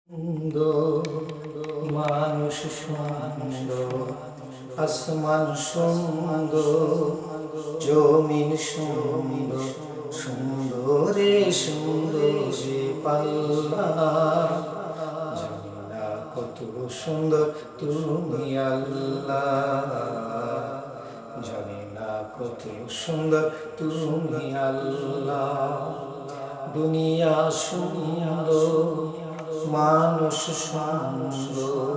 সুন্দর মানুষ সুন্দর, আসমান সুন্দর, জমিন সুন্দর, সুন্দরে সুন্দরে পাল্লা। জানি না কত সুন্দর তুমি আল্লাহ, জানি না কত সুন্দর তুমি আল্লাহ। দুনিয়া সুন্দর, মানুষ সুন্দর,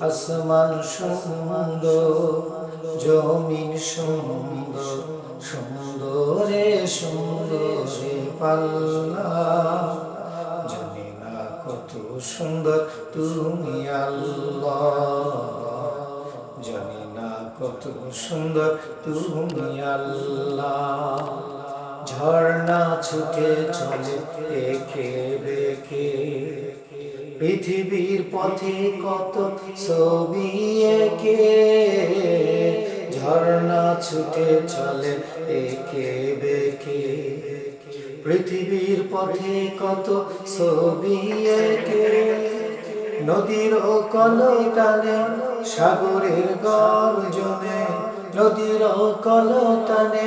আসমান সুন্দর, জমিন সুন্দর, সুন্দরে সুন্দরে পাল্লা। জানি না কত সুন্দর তুমি আল্লাহ, জানি না কত সুন্দর তুমি আল্লাহ। ঝর্ণা ছুটে চলে একে বেঁকে, পৃথিবীর পথে কত ছবি এঁকে। ঝর্ণা ছুটে চলে একে বেঁকে, পৃথিবীর পথে কত ছবি এঁকে। নদীর কলতানে, সাগরের গর্জনে, নদীর কলতানে,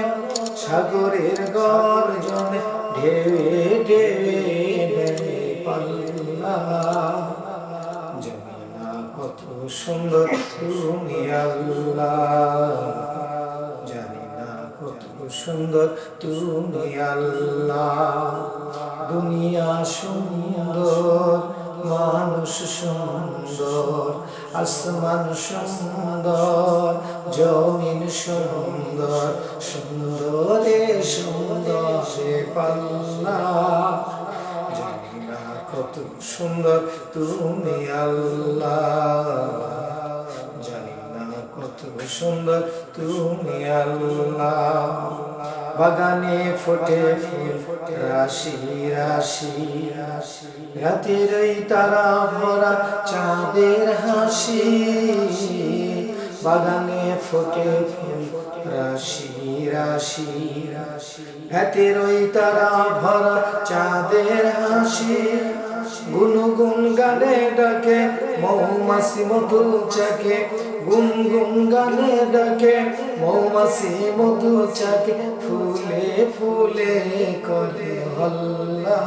সাগরের গর্জনে, ঢেউয়ে ঢেউয়ে পাল্লা। জানি না কত সুন্দর তুমি আল্লাহ, জানি না কত সুন্দর তুমি আল্লাহ। দুনিয়া সুন্দর, মানুষ সুন্দর, আসমান সুন্দর, জমিন সুন্দর, সুন্দরে সুন্দরে পাল্লা। জানি না কত সুন্দর তুমি আল্লাহ, জানি না কত সুন্দর তুমি আল্লাহ। বাগানে ফোটে ফুল রাশি রাশি, রাতের এই তারা ভরা চাঁদের হাসি। বাগানে ফোটে ফুল রাশি রাশি, রাতের ওই তারা ভরা চাঁদের হাসি। গুনগুন গানে ডাকে মৌমাছি মধু চাকে, গুনগুন গানে ডাকে মৌমাছি মধু চাকে। ফুলে ফুলে করে হল্লা।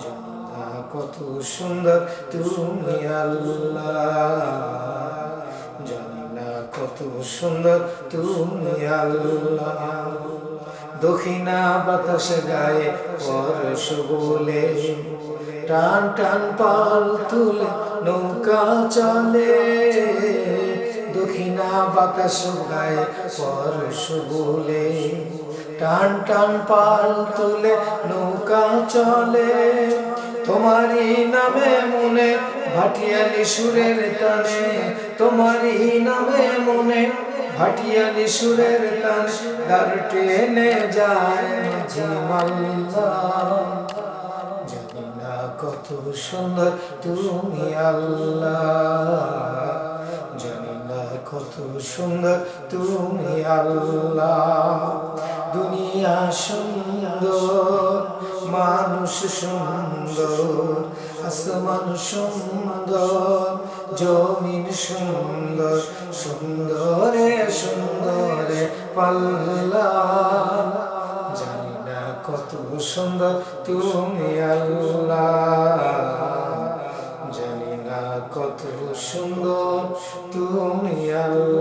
জানি না কত সুন্দর তুমি আল্লাহ, জানি না কত সুন্দর তুমি আল্লাহ। দক্ষিণা বাতাস গায়ে পরশ বলে, টান টান পাল তুলে নৌকা চলে। দক্ষিণা বাতাস গায়ে পরশ বলে, টান টান পাল তুলে নৌকা চলে। তোমারই নামে মনে ভাটিয়ালি সুরের টানে, তোমারই নামে মনে ভাটিয়ালি সুরের টানে। দার টেনে যায় মাঝি মাল্লা। জানি না কত সুন্দর তুমি আল্লাহ, জানি না কত সুন্দর তুমি আল্লাহ। দুনিয়া সুন্দর, মানুষ সুন্দর, আসমান সুন্দর, জমিন সুন্দর, সুন্দরে সুন্দরে পাল্লা। জানি না কত সুন্দর তুমি আল্লাহ, জানি না কত সুন্দর তুমি আল্লাহ।